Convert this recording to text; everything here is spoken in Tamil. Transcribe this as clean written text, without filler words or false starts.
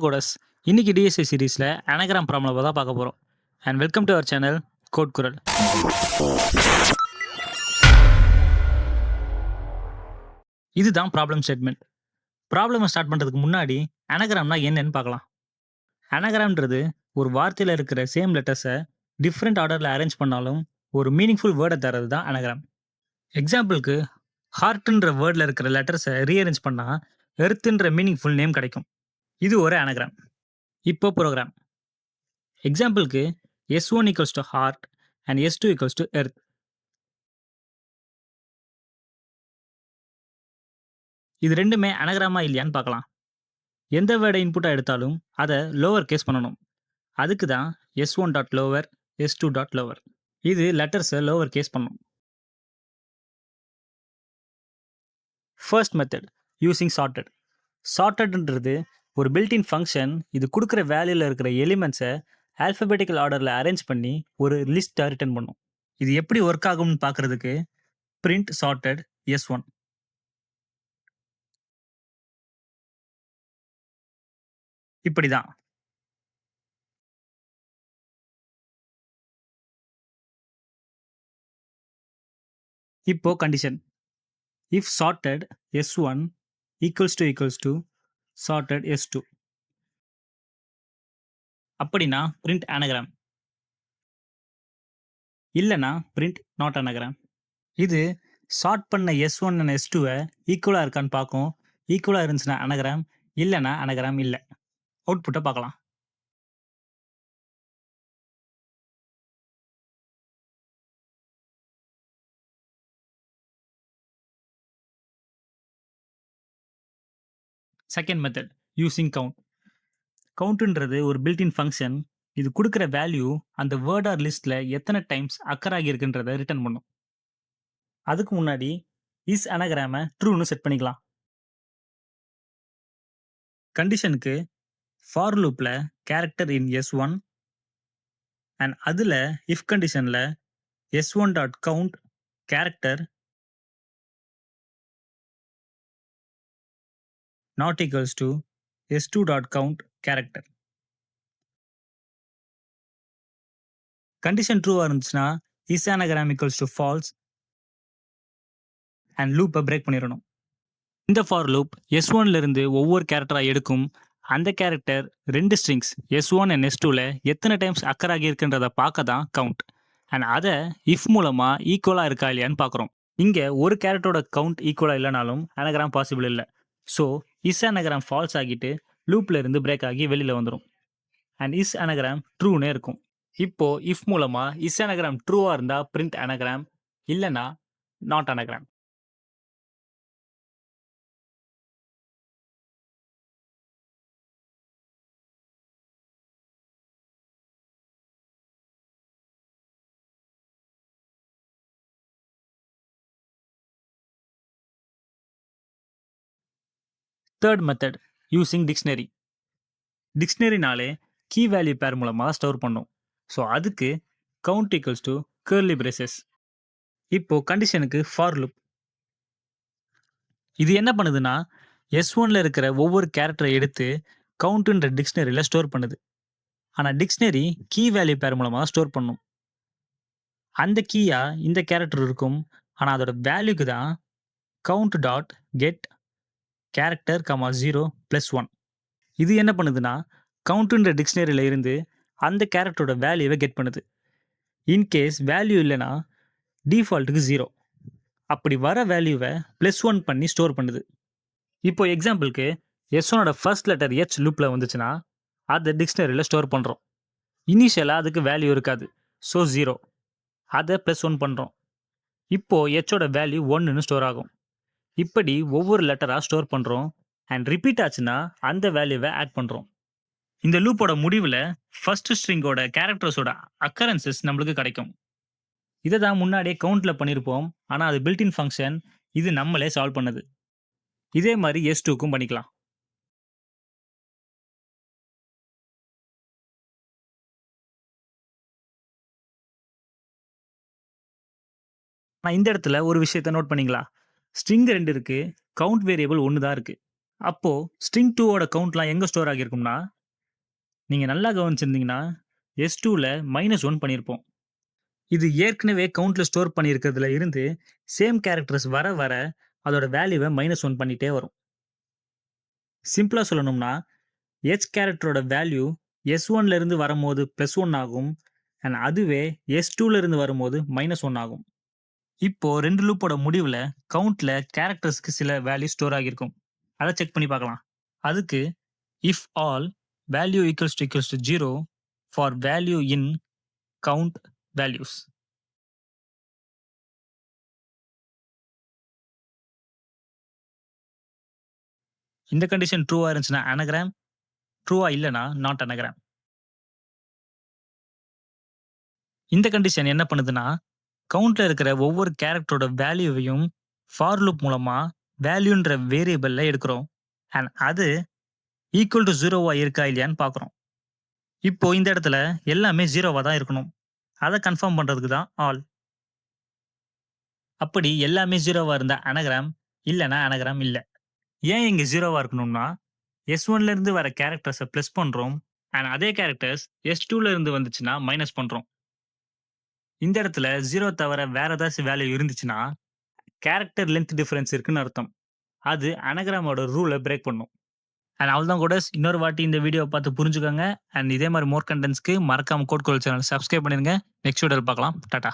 கோடஸ் இன்னைக்கு டிஎஸ்சி சீரீஸில் அனகிராம் ப்ராப்ளம் தான் பார்க்க போகிறோம். And welcome to our channel code குரல். இதுதான் ப்ராப்ளம் ஸ்டேட்மெண்ட். ப்ராப்ளமை ஸ்டார்ட் பண்ணுறதுக்கு முன்னாடி அனகிராம்னா என்னன்னு பார்க்கலாம். அனகிராம்ன்றது ஒரு வார்த்தையில் இருக்கிற சேம் லெட்டர்ஸை டிஃப்ரெண்ட் ஆர்டரில் அரேஞ்ச் பண்ணாலும் ஒரு மீனிங்ஃபுல் வேர்டை தரது தான் அனகிராம். எக்ஸாம்பிளுக்கு ஹார்ட்ன்ற வேர்டில் இருக்கிற லெட்டர்ஸை ரீஅரேஞ்ச் பண்ணால் எர்த்துன்ற மீனிங்ஃபுல் நேம் கிடைக்கும். இது ஒரு அனகிராம். இப்போ ப்ரோக்ராம். எக்ஸாம்பிளுக்கு S1 equals to heart and S2 equals to earth. இது ரெண்டுமே அனகிராமா இல்லையான்னு பார்க்கலாம். எந்த வேர்டை இன்புட்டாக எடுத்தாலும் அதை லோவர் கேஸ் பண்ணணும். அதுக்கு தான் S1 dot lower S2 dot lower. இது லெட்டர்ஸை லோவர் கேஸ் பண்ணும். First method using sorted. சார்ட்டட்ன்றது ஒரு பில்டின் ஃபங்க்ஷன். இது கொடுக்குற வேல்யூவில் இருக்கிற எலிமெண்ட்ஸை ஆல்ஃபபெட்டிக்கல் ஆர்டரில் அரேஞ்ச் பண்ணி ஒரு லிஸ்ட்டை ரிட்டர்ன் பண்ணும். இது எப்படி ஒர்க் ஆகும்னு பார்க்குறதுக்கு பிரிண்ட் சார்ட்டட் S1. இப்படிதான். இப்போ condition if sorted S1 equals to sorted S2. அப்படின்னா பிரிண்ட் அனகிராம், இல்லைனா பிரிண்ட் நாட் அனகிராம். இது சார்ட் பண்ண S1 அண்ட் S2வை ஈக்குவலாக இருக்கான்னு பார்க்கும். ஈக்குவலாக இருந்துச்சுன்னா அனகிராம், இல்லைனா அனகிராம் இல்லை. அவுட்புட்டை பார்க்கலாம். Second method using count. கவுண்ட்ன்றது ஒரு பில்டின் ஃபங்க்ஷன். இது கொடுக்குற வேல்யூ அந்த வேர்ட் ஆர் லிஸ்ட்டில் எத்தனை டைம்ஸ் அக்கர் ஆகியிருக்குன்றதை ரிட்டர்ன் பண்ணும். அதுக்கு முன்னாடி இஸ் அனகிராமை ட்ரூன்னு செட் பண்ணிக்கலாம். கண்டிஷனுக்கு ஃபார் லூப்பில் கேரக்டர் இன் S1 அண்ட் அதில் இஃப் கண்டிஷனில் S1 dot count character not equals to S2 dot count character. Condition ட்ரூவாக இருந்துச்சுன்னா is anagram equals to false and லூப்பை பிரேக் பண்ணிடணும். இந்த ஃபார் லூப் S1லேருந்து ஒவ்வொரு கேரக்டராக எடுக்கும். அந்த கேரக்டர் ரெண்டு ஸ்ட்ரிங்ஸ் S1 அண்ட் S2ல எத்தனை டைம்ஸ் அக்கர் ஆகியிருக்குன்றதை பார்க்க தான் கவுண்ட். அண்ட் அதை இஃப் மூலமாக ஈக்குவலாக இருக்கா இல்லையான்னு பார்க்குறோம். இங்கே ஒரு கேரக்டரோட கவுண்ட் ஈக்குவலாக இல்லைனாலும் அனகிராம் பாசிபிள் இல்லை. ஸோ இஸ் அனகிராம் ஃபால்ஸ் ஆகிட்டு லூப்பில் இருந்து பிரேக் ஆகி வெளியில் வந்துடும். அண்ட் இஸ் அனகிராம் ட்ரூனே இருக்கும். இப்போ இஃப் மூலமாக இஸ் அனகிராம் ட்ரூவாக இருந்தால் பிரிண்ட் அனகிராம், இல்லைனா not anagram. Third method using dictionary. டிக்ஷனரினாலே கீ வேல்யூ பேர் மூலமாக ஸ்டோர் பண்ணும். ஸோ அதுக்கு count equals to curly braces. இப்போ கண்டிஷனுக்கு ஃபார் லூப். இது என்ன பண்ணுதுன்னா S1ல இருக்கிற ஒவ்வொரு கேரக்டரை எடுத்து கவுண்ட்ன்ற டிக்ஷனரியில் ஸ்டோர் பண்ணுது. ஆனால் டிக்ஷனரி கீ வேல்யூ பேர் மூலமாக ஸ்டோர் பண்ணும். அந்த கீயா இந்த கேரக்டர் இருக்கும். ஆனால் அதோட வேல்யூக்கு தான் கவுண்ட் டாட் கெட் கேரக்டர் 0 + 1. இது என்ன பண்ணுதுன்னா கவுண்ட்ன்ற டிக்ஷனரியில் இருந்து அந்த கேரக்டரோட வேல்யூவை கெட் பண்ணுது. இன்கேஸ் வேல்யூ இல்லைன்னா டிஃபால்ட்டுக்கு 0. அப்படி வர வேல்யூவை +1 பண்ணி ஸ்டோர் பண்ணுது. இப்போ எக்ஸாம்பிளுக்கு S1ஓட ஃபர்ஸ்ட் லெட்டர் H லூப்பில் வந்துச்சுன்னா அதை டிக்ஷனரியில் ஸ்டோர் பண்ணுறோம். இனிஷியலாக அதுக்கு வேல்யூ இருக்காது, ஸோ 0. அதை +1 பண்ணுறோம். இப்போது Hஓட வேல்யூ 1ன்னு ஸ்டோர் ஆகும். இப்படி ஒவ்வொரு லெட்டராக ஸ்டோர் பண்ணுறோம். அண்ட் ரிப்பீட் ஆச்சுன்னா அந்த வேல்யூவை ஆட் பண்ணுறோம். இந்த லூப்போட முடிவில் ஃபர்ஸ்ட் ஸ்ட்ரிங்கோட கேரக்டர்ஸோட அக்கரன்சஸ் நம்மளுக்கு கிடைக்கும். இதை தான் முன்னாடியே கவுண்டில் பண்ணியிருப்போம். ஆனால் அது பில்டின் ஃபங்க்ஷன். இது நம்மளே சால்வ் பண்ணுது. இதே மாதிரி S2க்கும் பண்ணிக்கலாம். நான் இந்த இடத்துல ஒரு விஷயத்தை நோட் பண்ணிங்களா? ஸ்ட்ரிங் 2 இருக்குது, கவுண்ட் வேரியபிள் 1 தான் இருக்குது. அப்போ ஸ்ட்ரிங் 2 ஓட கவுண்ட்லாம் எங்க ஸ்டோர் ஆகியிருக்கும்னா, நீங்க நல்லா கவனிச்சிருந்தீங்கன்னா, S2ல -1 பண்ணியிருப்போம். இது ஏற்கனவே கவுண்ட்ல ஸ்டோர் பண்ணியிருக்கிறதுல இருந்து சேம் கேரக்டர்ஸ் வர வர அதோட வேல்யூவ -1 பண்ணிட்டே வரும். சிம்பிளா சொல்லணும்னா, கேரக்டரோட வேல்யூ S1ல இருந்து வரும்போது +1 ஆகும். அதுவே S2ல இருந்து வரும்போது -1 ஆகும். இப்போ 2 லூப்போட முடிவுல கவுண்ட்ல கேரக்டர்ஸ்க்கு சில வேல்யூ ஸ்டோர் ஆகியிருக்கும். அத செக் பண்ணி பார்க்கலாம். அதுக்கு if all value equals to 0 for value in count values. இந்த கண்டிஷன் ட்ரூவா இருந்துச்சுன்னா அனகிராம், ட்ரூவா இல்லன்னா நாட் அனகிராம். இந்த கண்டிஷன் என்ன பண்ணுதுன்னா, கவுண்ட்ல இருக்கிற ஒவ்வொரு கேரக்டரோட வேல்யூவையும் ஃபார் லூப் மூலமா வேல்யூன்ற வேரியபிள்ல எடுக்கிறோம். அது ஈக்குவல் டூ 0வா இருக்கா இல்லையான்னு பார்க்குறோம். இப்போ இந்த இடத்துல எல்லாமே 0வா தான் இருக்கணும். அத கன்ஃபார்ம் பண்றதுக்கு தான் ஆல். அப்படி எல்லாமே 0வா இருந்தா அனகிராம், இல்லன்னா அனகிராம் இல்ல. ஏன் இங்க 0வா இருக்கணும்னா, S1ல இருந்து வர கேரக்டர்ஸ பிளஸ் பண்றோம். அதே கேரக்டர்ஸ் S2ல இருந்து வந்துச்சுன்னா மைனஸ் பண்றோம். இந்த இடத்துல 0 தவிர வேற ஏதாச்சும் வேல்யூ இருந்துச்சுன்னா, கேரக்டர் லென்த் டிஃபரன்ஸ் இருக்குன்னு அர்த்தம். அது அனகிராமோட ரூல பிரேக் பண்ணும். அவ்வளவுதான் கூடஸ். இன்னொரு வாட்டி இந்த வீடியோவ பார்த்து புரிஞ்சுக்கோங்க. இதே மாரி மோர் கன்டென்ட்ஸ்க்கு மறக்காம கோட் கோல் சேனல் சப்ஸ்கிரைப் பண்ணிருங்க. நெக்ஸ்ட் வீடியோல பார்க்கலாம். டாடா.